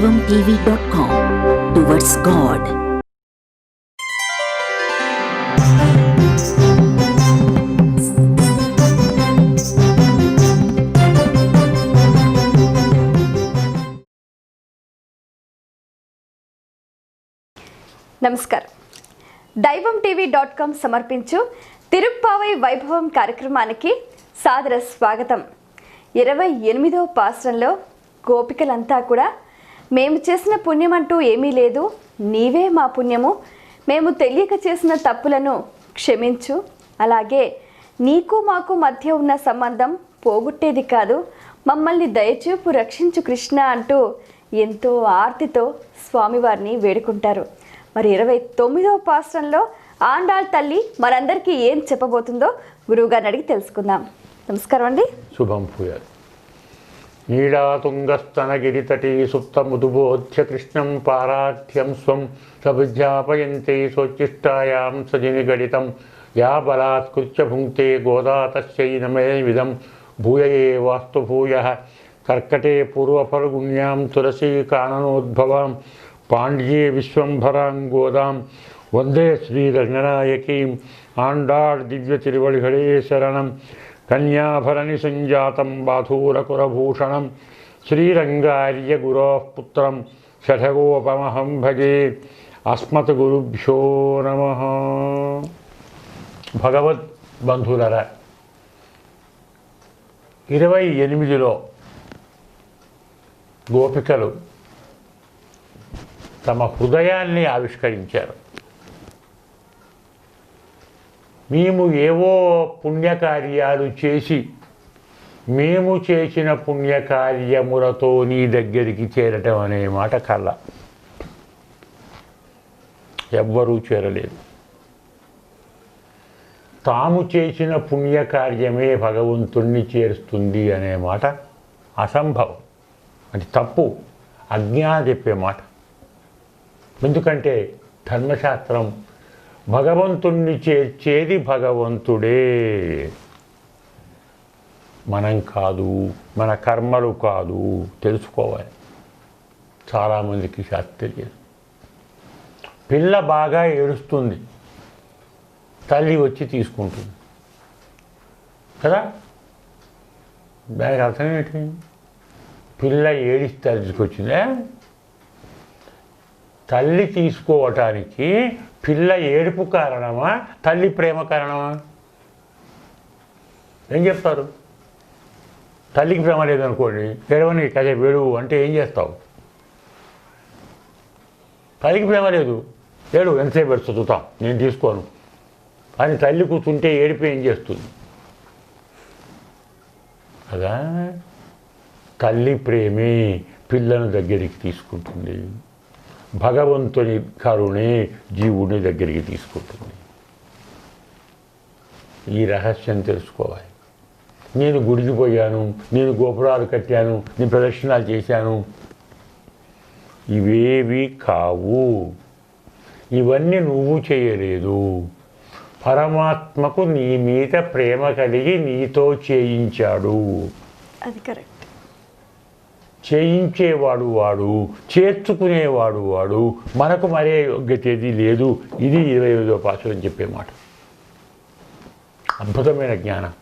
daivamtv.com towards God. నమస్కారం. daivamtv.com సమర్పించు తిరుప్పావై వైభవం కార్యక్రమానికి సాదర స్వాగతం. 28వ పాశ్రంలో గోపికలంతా కూడా మేము చేసిన పుణ్యం అంటూ ఏమీ లేదు, నీవే మా పుణ్యము, మేము తెలియక చేసిన తప్పులను క్షమించు, అలాగే నీకు మాకు మధ్య ఉన్న సంబంధం పోగొట్టేది కాదు, మమ్మల్ని దయచూపు రక్షించు కృష్ణ అంటూ ఎంతో ఆర్తితో స్వామివారిని వేడుకుంటారు. మరి 29వ పాశ్రంలో ఆండాళ్ తల్లి మనందరికీ ఏం చెప్పబోతుందో గురువుగారిని అడిగి తెలుసుకుందాం. నమస్కారం అండి. శుభం భూయాత్. నీడాతుంగస్తనగిరితటీ సుప్తముదుబోధ్య కృష్ణం పారాఠ్యం స్వం సవిజ్ఞాపయంతే సోచ్చిష్టాయాం సజిని గడితం యా బలాత్కృత్య భుంక్తే గోదా తస్యై నమే విధం భూయయే వాస్తు భూయః కర్కటే పూర్వఫల్గుణ్యాం తులసీ కాననోద్భవాం పాండ్యే విశ్వంభరాం గోదాం వందే శ్రీరంగనాయకీం ఆండాళ్ దివ్య తిరువళిగళే శరణం కన్యాభరణి సంజాతం బాధూరకురభూషణం శ్రీరంగార్య గురోః పుత్రం షఠగోపమహం భజే అస్మత్ గురుభ్యో నమః. భగవద్ బంధువులరా, 28లో గోపికలు తమ హృదయాన్ని ఆవిష్కరించారు. మేము ఏవో పుణ్యకార్యాలు చేసి మేము చేసిన పుణ్యకార్యములతో నీ దగ్గరికి చేరటం అనే మాట కళ్ళ ఎవ్వరూ చేరలేదు. తాము చేసిన పుణ్యకార్యమే భగవంతుణ్ణి చేరుస్తుంది అనే మాట అసంభవం, అది తప్పు, అజ్ఞానం చెప్పే మాట. ఎందుకంటే ధర్మశాస్త్రం భగవంతుణ్ణి చేర్చేది భగవంతుడే, మనం కాదు, మన కర్మలు కాదు. తెలుసుకోవాలి. చాలామందికి శాస్త్రం తెలియదు. పిల్ల బాగా ఏడుస్తుంది, తల్లి వచ్చి తీసుకుంటుంది కదా. దానికి అర్థం ఏంటి? పిల్ల ఏడిస్తే తీసుకొచ్చిందే. తల్లి తీసుకోవటానికి పిల్ల ఏడుపు కారణమా, తల్లి ప్రేమ కారణమా? ఏం చెప్తారు? తల్లికి ప్రేమ లేదనుకోండి, ఏడవని కదే వేడు అంటే ఏం చేస్తావు? తల్లికి ప్రేమ లేదు, ఏడు ఎంతసేపు పెడుతూ చూద్దాం, నేను తీసుకోను అని తల్లి కూర్చుంటే ఏడిపి ఏం చేస్తుంది కదా. తల్లి ప్రేమే పిల్లను దగ్గరికి తీసుకుంటుంది, భగవంతుని కరుణే జీవుని దగ్గరికి తీసుకుంటుంది. ఈ రహస్యం తెలుసుకోవాలి. నేను గుడికి పోయాను, నేను గోపురాలు కట్టాను, నేను ప్రదక్షిణాలు చేశాను, ఇవేవి కావు. ఇవన్నీ నువ్వు చేయలేదు. పరమాత్మకు నీ మీద ప్రేమ కలిగి నీతో చేయించాడు. అది కరెక్ట్. చేయించేవాడు వాడు, చేర్చుకునేవాడు వాడు. మనకు మరే యోగ్యతేది లేదు. ఇది 28వ పాశ్రం చెప్పే మాట. అద్భుతమైన జ్ఞానం.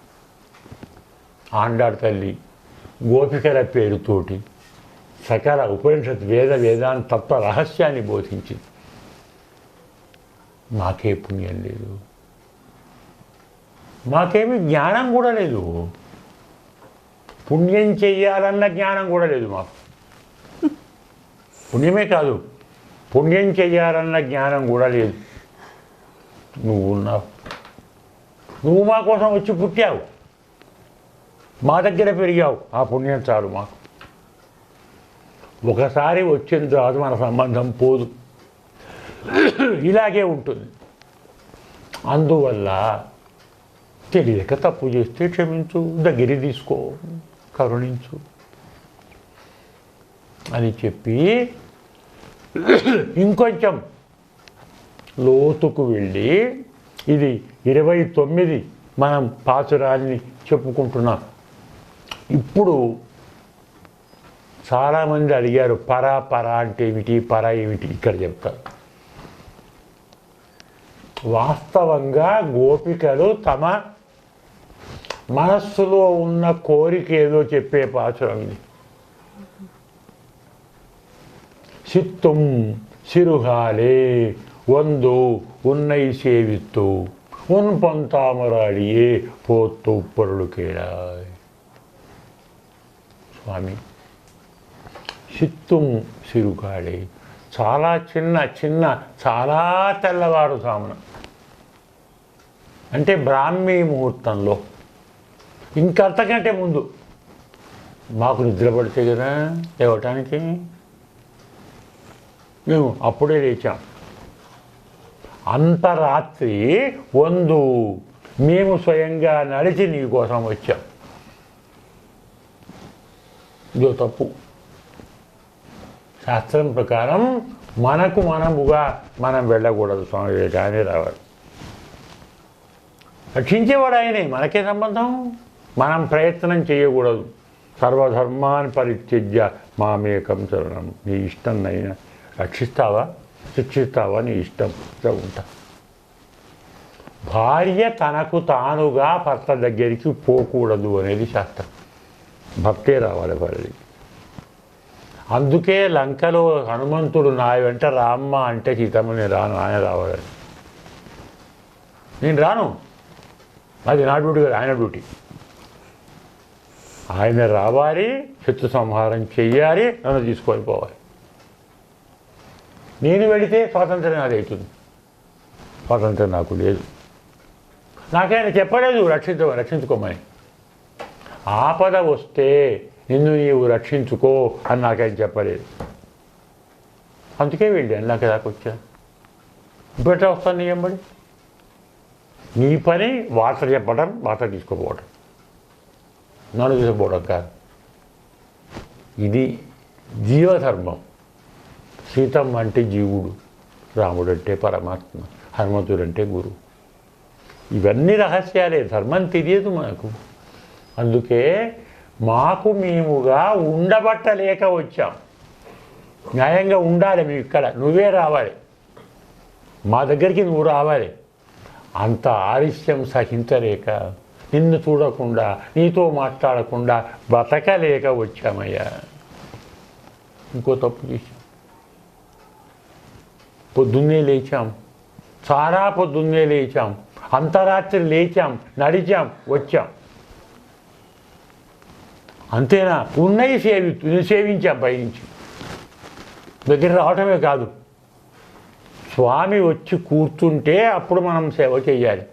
ఆండాళ్ తల్లి గోపికల పేరుతోటి సకల ఉపనిషత్ వేదాంత తత్వ రహస్యాన్ని బోధించింది. మాకే పుణ్యం లేదు, మాకేమీ జ్ఞానం కూడా లేదు. పుణ్యం చెయ్యాలన్న జ్ఞానం కూడా లేదు మాకు. పుణ్యమే కాదు, పుణ్యం చెయ్యాలన్న జ్ఞానం కూడా లేదు. నువ్వు ఉన్నావు, నువ్వు మా కోసం వచ్చి పుట్టావు, మా దగ్గర పెరిగావు, ఆ పుణ్యం చాలు మాకు. ఒకసారి వచ్చిన తర్వాత మన సంబంధం పోదు, ఇలాగే ఉంటుంది. అందువల్ల తెలియక తప్పు చేస్తే క్షమించు, దగ్గర తీసుకో, కరుణించు అని చెప్పి ఇంకొంచెం లోతుకు వెళ్ళి, ఇది 29 మనం పాసురాన్ని చెప్పుకుంటున్నాం. ఇప్పుడు చాలామంది అడిగారు పర అంటే ఏమిటి, పర ఏమిటి, ఇక్కడ చెప్తారు. వాస్తవంగా గోపికలు తమ మనస్సులో ఉన్న కోరిక ఏదో చెప్పే పాత్రం ఇది. சித்தும் சிறுகாலே வந்து உன்னை சேவித்து உன் பொந்தாமராடியே పోత్తు పొరులు కేళాయ్. స్వామి, చిత్తుం సిరుగాడే, చాలా చిన్న చాలా తెల్లవారుజామున, అంటే బ్రాహ్మీ ముహూర్తంలో, ఇంకంతకంటే ముందు మాకు నిద్ర పడితే కదా లేవటానికి, మేము అప్పుడే లేచాం. అంత రాత్రి వందు మేము స్వయంగా నడిచి నీ కోసం వచ్చాం. ఇదో తప్పు. శాస్త్రం ప్రకారం మనముగా మనం వెళ్ళకూడదు. స్వామి వివేకానంద రావాలి. రక్షించేవాడు ఆయనే, మనకే సంబంధం. మనం ప్రయత్నం చేయకూడదు. సర్వధర్మాన్ని పరిత్యజ్య మామేకం శరణం. నీ ఇష్టం నైనా రక్షిస్తావా శిక్షిస్తావా నీ ఇష్టం ఉంటా. భార్య తనకు తానుగా భర్త దగ్గరికి పోకూడదు అనేది శాస్త్రం. భర్తే రావాలి భార్యకి. అందుకే లంకలో హనుమంతుడు నా వెంట రామ్మ అంటే సీతమ్మ నేను రాను, ఆయన రావాలని. నేను రాను, అది నా డ్యూటీ కాదు, ఆయన డ్యూటీ. ఆయన రావాలి, శత్రు సంహారం చెయ్యాలి, నన్ను తీసుకొని పోవాలి. నేను వెళితే స్వాతంత్రం నాది అవుతుంది. స్వాతంత్రం నాకు లేదు. నాకైనా చెప్పలేదు రక్షించుకోమని. ఆపద వస్తే నిన్ను నీవు రక్షించుకో అని నాకైనా చెప్పలేదు. అందుకే వెళ్ళాను, నాకు దాకా వచ్చాను. ఇప్పుడు ఎట్లా వస్తాను నీ ఎంబడి? నీ పని వార్త చెప్పడం, వార్త తీసుకోపోవడం, నన్ను తీసుకుపోవడం కాదు. ఇది జీవధర్మం. సీతమ్మ అంటే జీవుడు, రాముడు అంటే పరమాత్మ, హనుమంతుడు అంటే గురువు. ఇవన్నీ రహస్యాలే. ధర్మం తెలియదు మనకు. అందుకే మాకు మేముగా ఉండబట్టలేక వచ్చాం. న్యాయంగా ఉండాలి. మేము ఇక్కడ, నువ్వే రావాలి, మా దగ్గరికి నువ్వు రావాలి. అంత ఆలస్యం సహించలేక, నిన్ను చూడకుండా, నీతో మాట్లాడకుండా బతకలేక వచ్చామయ్యా. ఇంకో తప్పు చేశాం. పొద్దున్నే లేచాం, చాలా పొద్దున్నే లేచాం, అంతరాత్రి లేచాం, నడిచాం, వచ్చాం. అంతేనా? ఉన్నవి సేవించాం. పైనుంచి దగ్గర రావటమే కాదు, స్వామి వచ్చి కూర్చుంటే అప్పుడు మనం సేవ చేయాలి.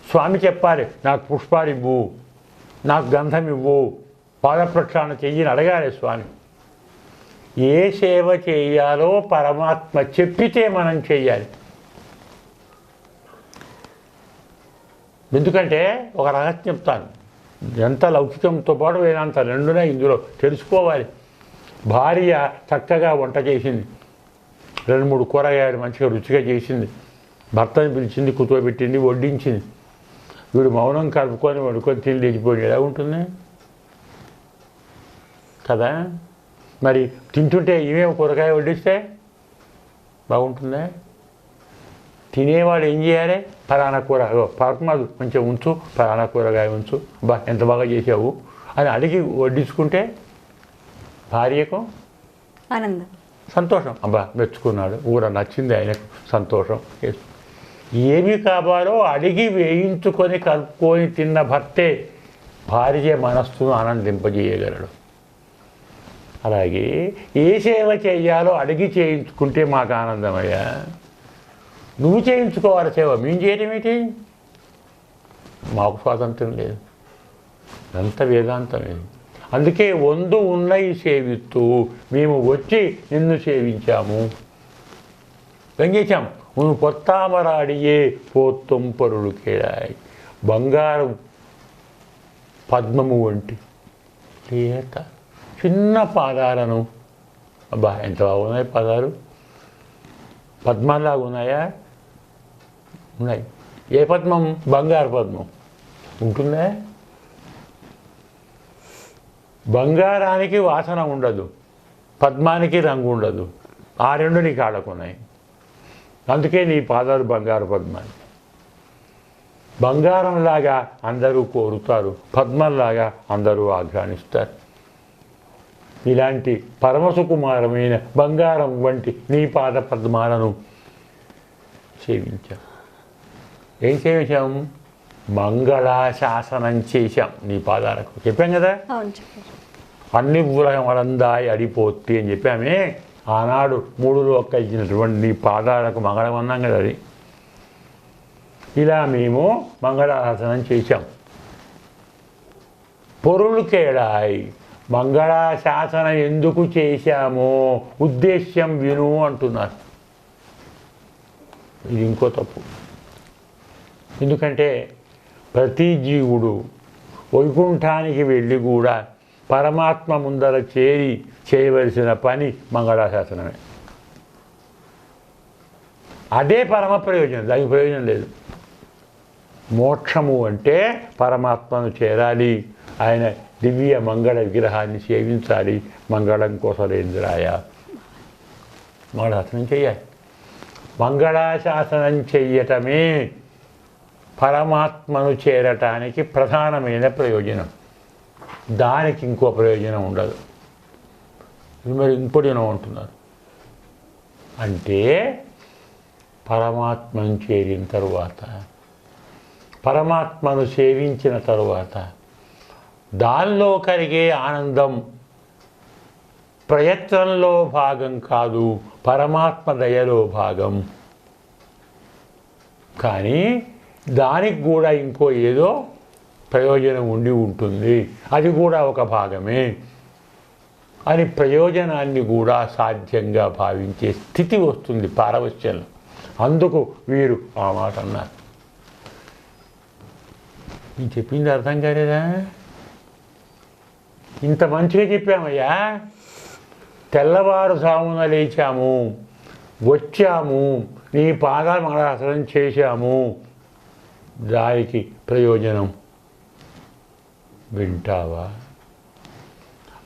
స్వామి చెప్పాలి, నాకు పుష్పాలు ఇవ్వు, నాకు గంధం ఇవ్వు, పాదప్రక్షాళన చెయ్యని అడగాలి స్వామి. ఏ సేవ చేయాలో పరమాత్మ చెప్పితే మనం చెయ్యాలి. ఎందుకంటే ఒక రహస్యం చెప్తాను. ఎంత లౌకికంతో పాటు వేదాంత రెండునే ఇందులో తెలుసుకోవాలి. భార్య చక్కగా వంట చేసింది, 2-3 కూరగాయలు మంచిగా రుచిగా చేసింది, భర్తని పిలిచింది, కూర్చోబెట్టింది, వడ్డించింది. వీడు మౌనం కలుపుకొని వండుకొని తిని లేచిపోయి ఎలా ఉంటుంది కదా? మరి తింటుంటే ఇవేమో కూరగాయ వడ్డిస్తే బాగుంటుందా? తినేవాడు ఏం చేయాలి? ఫలానా కూర పరమాదు కొంచెం ఉంచు, ఫలానా కూరగాయ ఉంచు, ఎంత బాగా చేసావు అని అడిగి వడ్డించుకుంటే భార్యకు ఆనందం, సంతోషం. మెచ్చుకున్నాడు, ఊర నచ్చింది ఆయనకు, సంతోషం. ఏమి కావాలో అడిగి వేయించుకొని కలుపుకొని తిన్న భర్తే భార్య మనస్సును ఆనందింపజేయగలడు. అలాగే ఏ సేవ చేయాలో అడిగి చేయించుకుంటే మాకు ఆనందమయ్యా. నువ్వు చేయించుకోవాలి సేవ, మేము చేయడం ఏంటి? మాకు స్వాతంత్రం లేదు. అంత వేదాంతమే. అందుకే వందు ఉన్నయి సేవిస్తూ మేము వచ్చి నిన్ను సేవించాము. ఏం చేశాము? నువ్వు పొత్తామరాడియే పోత్తం పరులు కేడాయి. బంగారు పద్మము వంటి లేత చిన్న పాదాలను, ఎంత బాగున్నాయి పాదాలు, పద్మాలాగా ఉన్నాయా? ఉన్నాయి. ఏ పద్మం? బంగారు పద్మం. ఉంటుందా? బంగారానికి వాసన ఉండదు, పద్మానికి రంగు ఉండదు. ఆ రెండు నీ కాళ్ళకున్నాయి. అందుకే నీ పాదాలు బంగారు పద్మాలు. బంగారంలాగా అందరూ కోరుతారు, పద్మంలాగా అందరూ ఆఘ్రానిస్తారు. ఇలాంటి పరమసుకుమారమైన బంగారం వంటి నీ పాద పద్మాలను సేవించాం. ఏం సేవించాం? మంగళాశాసనం చేశాం నీ పాదాలకు. చెప్పాం కదా, అవును చెప్పారు. అన్ని ఊరగమలందాయి అడిపోతి అని చెప్పామే. ఆనాడు 3 లోక ఇచ్చినటువంటి నీ పాదాలకు మంగళం అన్నాం కదా. అది ఇలా మేము మంగళాశాసనం చేశాం. పొరులుకేడాయి మంగళాశాసనం ఎందుకు చేశామో ఉద్దేశ్యం విను అంటున్నారు. ఇది ఇంకో తప్పు. ఎందుకంటే ప్రతి జీవుడు వైకుంఠానికి వెళ్ళి కూడా పరమాత్మ ముందర చేరి చేయవలసిన పని మంగళాశాసనమే. అదే పరమ ప్రయోజనం, దానికి ప్రయోజనం లేదు. మోక్షము అంటే పరమాత్మను చేరాలి, ఆయన దివ్య మంగళ విగ్రహాన్ని సేవించాలి. మంగళం కోసలేంద్రాయ మంగళాశాసనం చెయ్యాలి. మంగళాశాసనం చెయ్యటమే పరమాత్మను చేరటానికి ప్రధానమైన ప్రయోజనం. దానికి ఇంకో ప్రయోజనం ఉండదు. మరి ఇంకోటి అంటున్నారు అంటే పరమాత్మను చేరిన తరువాత, పరమాత్మను సేవించిన తరువాత దానిలో కలిగే ఆనందం ప్రయత్నంలో భాగం కాదు, పరమాత్మ దయలో భాగం. కానీ దానికి కూడా ఇంకో ఏదో ప్రయోజనం ఉండి ఉంటుంది, అది కూడా ఒక భాగమే అని ప్రయోజనాన్ని కూడా సాధ్యంగా భావించే స్థితి వస్తుంది పారవశ్యంలో. అందుకు వీరు ఆ మాట అన్నారు. నేను చెప్పింది అర్థం కాలేదా? ఇంత మంచిగా చెప్పామయ్యా. తెల్లవారుజామున లేచాము, వచ్చాము, నీ పాదాలు మంగళాశాసనం చేశాము. దానికి ప్రయోజనం వింటావా?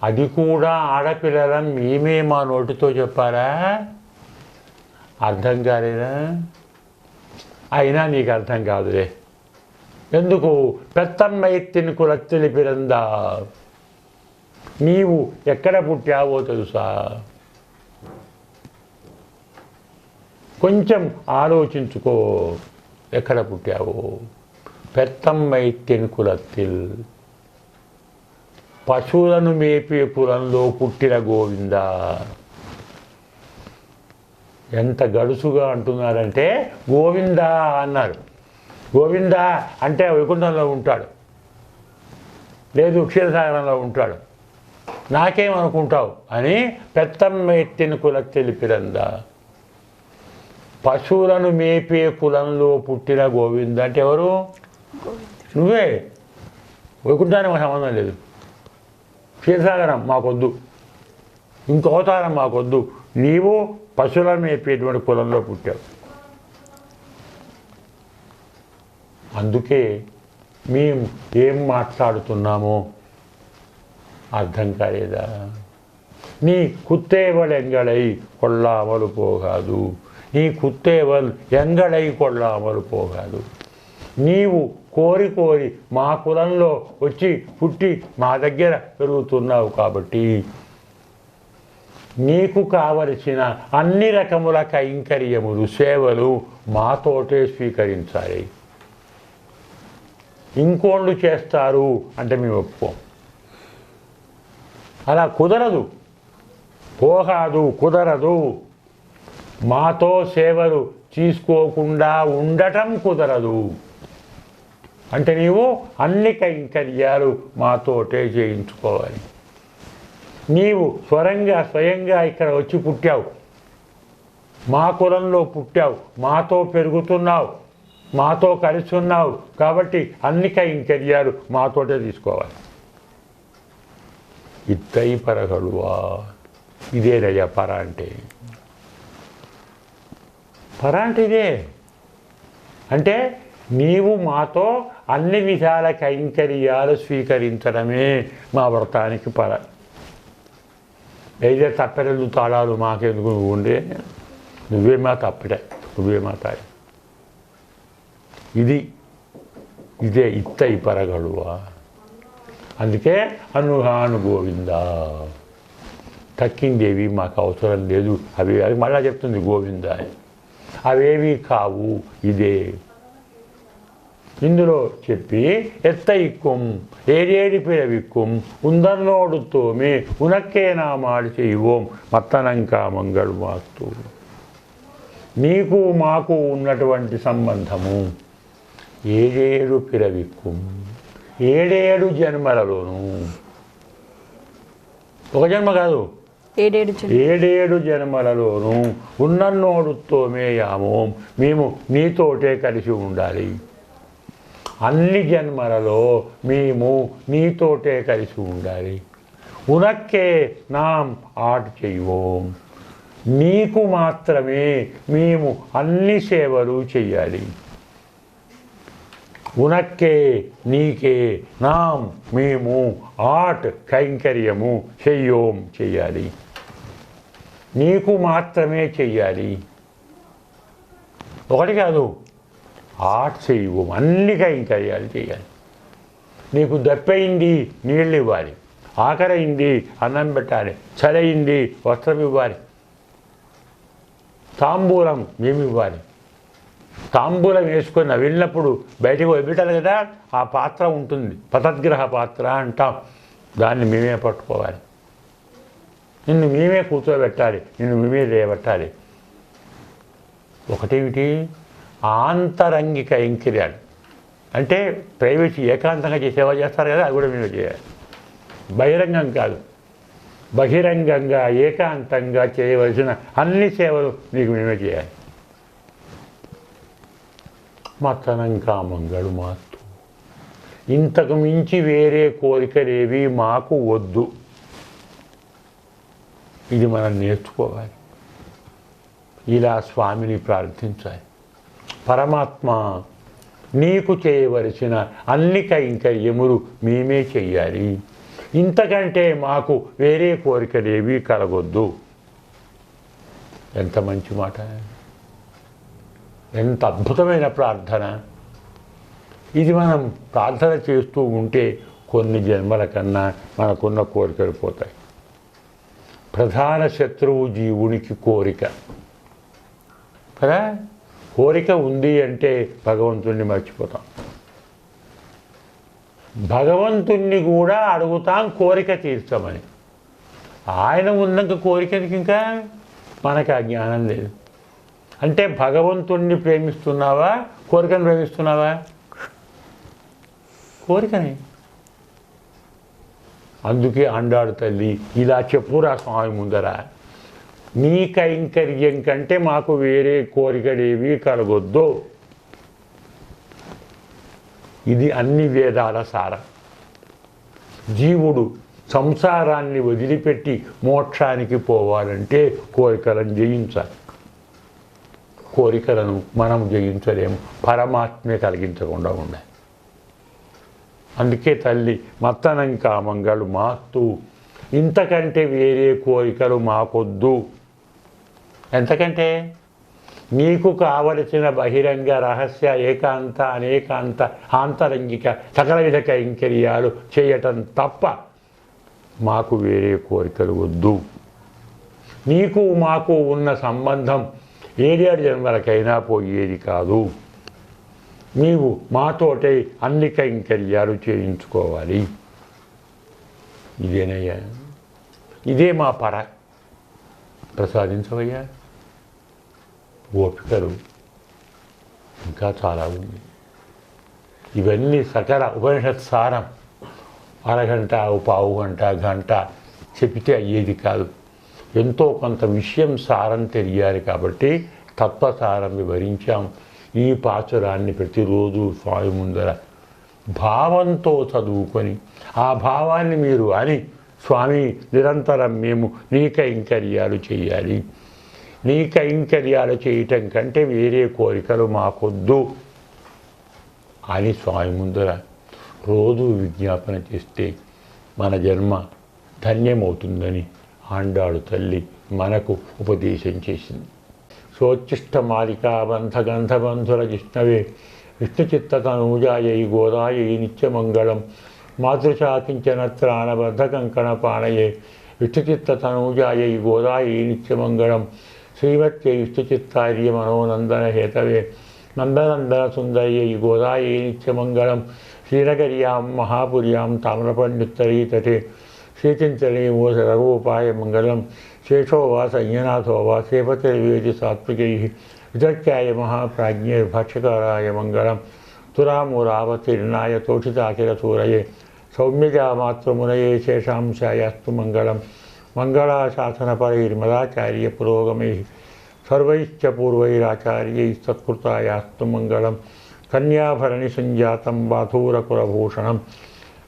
అది కూడా ఆడపిల్లలం మేమే మా నోటితో చెప్పారా? అర్థం కాలేదా? అయినా నీకు అర్థం కాదులే. ఎందుకు? పెత్తమ్మైత్తిని కులత్తిలి పిరందా. నీవు ఎక్కడ పుట్టావో తెలుసా? కొంచెం ఆలోచించుకో. ఎక్కడ పుట్టావో? పెత్తమ్మైత్తిని కులత్తిల్, పశువులను మేపే కులంలో పుట్టిన గోవింద. ఎంత గడుసుగా అంటున్నారంటే గోవింద అన్నారు. గోవింద అంటే వైకుంఠంలో ఉంటాడు, లేదు క్షీరసాగరంలో ఉంటాడు, నాకేమనుకుంటావు అని పెత్తమ్మెత్తిన కులత్తిలి పిరంద. పశువులను మేపే కులంలో పుట్టిన గోవింద అంటే ఎవరు? నువ్వే. వైకుంఠానికి మాకు సంబంధం లేదు. క్షీరసాగరం మాకొద్దు, ఇంకో అవతారం మాకొద్దు. నీవు పశువులను మేపేటువంటి కులంలో పుట్టావు. అందుకే మేము ఏం మాట్లాడుతున్నామో అర్థం కాలేదా? நீ குத்தேவல் எங்களை கொள்ளாமல் போகாது, నీ కుత్తేవల్ ఎంగళై కొల్లామలు పోగాదు. నీవు కోరి కోరి మా కులంలో వచ్చి పుట్టి మా దగ్గర పెరుగుతున్నావు కాబట్టి నీకు కావలసిన అన్ని రకముల కైంకర్యములు, సేవలు మాతోటే స్వీకరించాలి. ఇంకోళ్ళు చేస్తారు అంటే మేము ఒప్పుకోం. అలా కుదరదు, పోగాదు, కుదరదు. మాతో సేవలు తీసుకోకుండా ఉండటం కుదరదు. అంటే నీవు అన్ని కైంకర్యాలు మాతోటే చేయించుకోవాలి. నీవు స్వయంగా ఇక్కడ వచ్చి పుట్టావు, మా కులంలో పుట్టావు, మాతో పెరుగుతున్నావు, మాతో కలిసి ఉన్నావు కాబట్టి అన్ని కైంకర్యాలు మాతోటే తీసుకోవాలి. ఇద్దై పరగలువా. ఇదేనయ్యా పర అంటే. పర అంటే ఇదే. అంటే నీవు మాతో అన్ని విధాల కైంకర్యాలు స్వీకరించడమే మా వ్రతానికి పర. అయితే తప్పెటలు తాళాలు మాకెందుకు నువ్వు ఉండే, నువ్వే మా తప్పెట, నువ్వే మా తాయి. ఇదే ఇత్తయి పరగడువ. అందుకే అనుహాను గోవింద, తక్కిందేవి మాకు అవసరం లేదు. అవి మళ్ళా చెప్తుంది గోవింద, అవేవి కావు, ఇదే ఇందులో చెప్పి ఎత్తయిక్కుం ఏడేడి పిరవిక్కుం ఉందన్నోడు తోమే ఉనక్కే నామాడు చెయ్యోం మత్తనంకా మంగళు మాస్తూ. నీకు మాకు ఉన్నటువంటి సంబంధము ఏడేడు పిరవిక్కుం, 7 జన్మలలోనూ, ఒక జన్మ కాదు, 7 జన్మలలోనూ ఉన్నన్నోడుతోమే యామోం, మేము నీతోటే కలిసి ఉండాలి. అన్ని జన్మలలో మేము నీతోటే కలిసి ఉండాలి. ఉనక్కే నాం ఆట చెయ్యోం, నీకు మాత్రమే మేము అన్ని సేవలు చెయ్యాలి. ఉనక్కే నీకే నాం మేము ఆట్ కైంకర్యము చెయ్యోం చెయ్యాలి. నీకు మాత్రమే చెయ్యాలి, ఒకటి కాదు, ఆట్ చెయ్యవు, అన్ని కైంకర్యాలు చేయాలి. నీకు దప్పయింది నీళ్ళు ఇవ్వాలి, ఆకరైంది అన్నం పెట్టాలి, చలయింది వస్త్రం ఇవ్వాలి, తాంబూలం మేము ఇవ్వాలి. తాంబూలం వేసుకొని వెళ్ళినప్పుడు బయటకు వదిలిపెట్టాలి కదా, ఆ పాత్ర ఉంటుంది, పతద్గ్రహ పాత్ర అంటాం, దాన్ని మేమే పట్టుకోవాలి. నిన్ను మేమే కూర్చోబెట్టాలి, నిన్ను మేమే లేబెట్టాలి. ఒకటేమిటి, ఆంతరంగిక ఎంకిర్యాలు అంటే ప్రైవేట్ ఏకాంతంగా సేవ చేస్తారు కదా, అది కూడా మేమే చేయాలి. బహిరంగం కాదు, బహిరంగంగా ఏకాంతంగా చేయవలసిన అన్ని సేవలు నీకు మేమే చేయాలి. మత్తనంకా మంగళు మాస్తూ. ఇంతకు మించి వేరే కోరికలేవి మాకు వద్దు. ఇది మనం నేర్చుకోవాలి. ఇలా స్వామిని ప్రార్థించాలి. పరమాత్మ, నీకు చేయవలసిన అన్ని కైంకర్యములు మేమే చెయ్యాలి, ఇంతకంటే మాకు వేరే కోరికలేవి కలగొద్దు. ఎంత మంచి మాట, ఎంత అద్భుతమైన ప్రార్థన. ఇది మనం ప్రార్థన చేస్తూ ఉంటే కొన్ని జన్మల కన్నా మనకున్న కోరికలు పోతాయి. ప్రధాన శత్రువు జీవునికి కోరిక కదా. కోరిక ఉంది అంటే భగవంతుణ్ణి మర్చిపోతాం. భగవంతుణ్ణి కూడా అడుగుతాం కోరిక తీర్చమని. ఆయన ఉన్నాక కోరికకి ఇంకా మనకు ఆ జ్ఞానం లేదు. అంటే భగవంతుణ్ణి ప్రేమిస్తున్నావా, కోరికను ప్రేమిస్తున్నావా? కోరికని. అందుకే అండాడు తల్లి, ఇలా చెప్పురా స్వామి ముందర, నీ కైంకర్యం కంటే మాకు వేరే కోరికలేవి కలగొద్దు. ఇది అన్ని వేదాల సారం. జీవుడు సంసారాన్ని వదిలిపెట్టి మోక్షానికి పోవాలంటే కోరికలను జయించాలి. కోరికలను మనం జయించలేము, పరమాత్మే కలిగించకుండా ఉండాలి. అందుకే తల్లి మత్తనంకా మంగళు మాస్తూ, ఇంతకంటే వేరే కోరికలు మాకొద్దు. ఎంతకంటే నీకు కావలసిన బహిరంగ రహస్య ఏకాంత అనేకాంత ఆంతరంగిక సకల విధ కైంకర్యాలు చేయటం తప్ప మాకు వేరే కోరికలు వద్దు. నీకు మాకు ఉన్న సంబంధం 7 జన్మలకైనా పోయేది కాదు. నీవు మాతోటే అన్ని కైంకర్యాలు చేయించుకోవాలి. ఇదేనయ్యా, ఇదే మా పర. ప్రసాదించవయ్యా. ఓపికలు ఇంకా చాలా ఉంది. ఇవన్నీ సకల ఉపనిషత్ సారం. అరగంట, పావు గంట, గంట చెప్తే అయ్యేది కాదు. ఎంతో కొంత విషయం సారం తెలియాలి కాబట్టి తత్వసారం వివరించాం. ఈ పాచురాన్ని ప్రతిరోజు స్వామి ముందర భావంతో చదువుకొని ఆ భావాన్ని మీరు అని, స్వామి నిరంతరం మేము నీ కైంకర్యాలు చేయాలి, నీ కైంకర్యాలు చేయటం కంటే వేరే కోరికలు మాకొద్దు అని స్వామి ముందర రోజు విజ్ఞాపన చేస్తే మన జన్మ ధన్యమవుతుందని ఆండాడు తల్లి మనకు ఉపదేశం చేసింది. సోచ్చిష్ట మాలికా బంధగంధబంధుర జిష్ణవే విష్ణుచిత్తతనూజాయై గోదాయై నిత్యమంగళం మాతృశా కించనత్రాణబద్ధ కంకణ పాణయే విష్ణుచిత్తతనూజాయై గోదాయై నిత్యమంగళం శ్రీమత్యై విష్ణుచిత్తార్య మనోనందన హేతవే నందనందన సుందర్యై గోదాయై నిత్యమంగళం శ్రీనగర్యాం మహాపుర్యాం తామ్రపండిత్తరీతటే శ్రీచింతనే మోస రఘోపాయ మంగళం శేషో వా సంయనాథో వా శ్రీపతిర్వేది సాత్వికై విదర్క్యాయ మహాప్రాజ్ఞైర్భాష్యకారాయ మంగళం తురామురావతీర్ణాయ తోషితాఖిలసూరయే సౌమ్యజా మాతృమునయే శేషాంశాయాస్తు మంగళం మంగళాశాసనపరైర్మదాచార్య పురోగమై సర్వైశ్చ పూర్వైరాచార్యైస్తత్కృతాయాస్తు మంగళం కన్యాభరణి సంజాతం బాధూరకులభూషణం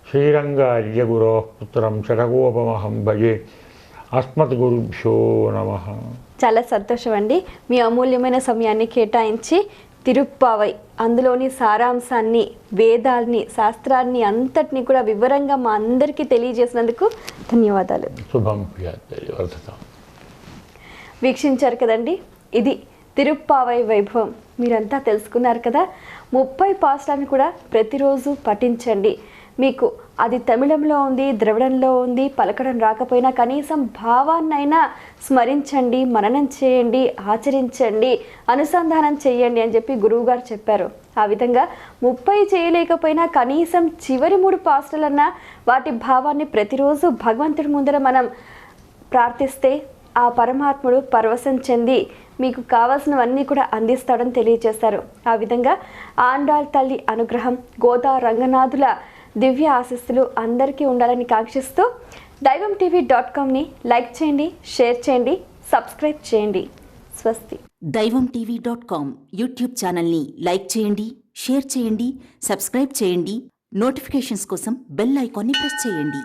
శ్రీరంగార్యగురో పుత్రం శరగోపమహం భజే అస్మద్గురుభ్యో నమః. చాలా సంతోషం అండి. మీ అమూల్యమైన సమయాన్ని కేటాయించి తిరుప్పావై అందులోని సారాంశాన్ని, వేదాల్ని, శాస్త్రాన్ని అంతటినీ కూడా వివరంగా మా అందరికీ తెలియజేసినందుకు ధన్యవాదాలు. శుభం వర్ధతాం. వీక్షించారు కదండి, ఇది తిరుప్పావై వైభవం. మీరంతా తెలుసుకున్నారు కదా. 30 పాసులను కూడా ప్రతిరోజు పఠించండి. మీకు అది తమిళంలో ఉంది, ద్రవిడంలో ఉంది, పలకడం రాకపోయినా కనీసం భావాన్నైనా స్మరించండి, మననం చేయండి, ఆచరించండి, అనుసంధానం చేయండి అని చెప్పి గురువుగారు చెప్పారు. ఆ విధంగా 30 చేయలేకపోయినా కనీసం చివరి 3 పాసులన్నా వాటి భావాన్ని ప్రతిరోజు భగవంతుడి ముందర మనం ప్రార్థిస్తే ఆ పరమాత్ముడు పరవశం చెంది మీకు కావాల్సినవన్నీ కూడా అందిస్తాడని తెలియజేశారు. ఆ విధంగా ఆండాళ్ తల్లి అనుగ్రహం, గోదా రంగనాథుల దివ్య ఆశీస్సులు అందరికీ ఉండాలని కాంక్షిస్తూ daivam.tv.comని లైక్ చేయండి, షేర్ చేయండి, సబ్స్క్రైబ్ చేయండి. స్వస్తి. daivam.tv.com యూట్యూబ్ ఛానల్ని లైక్ చేయండి, షేర్ చేయండి, సబ్స్క్రైబ్ చేయండి. నోటిఫికేషన్స్ కోసం బెల్ ఐకాన్ని ప్రెస్ చేయండి.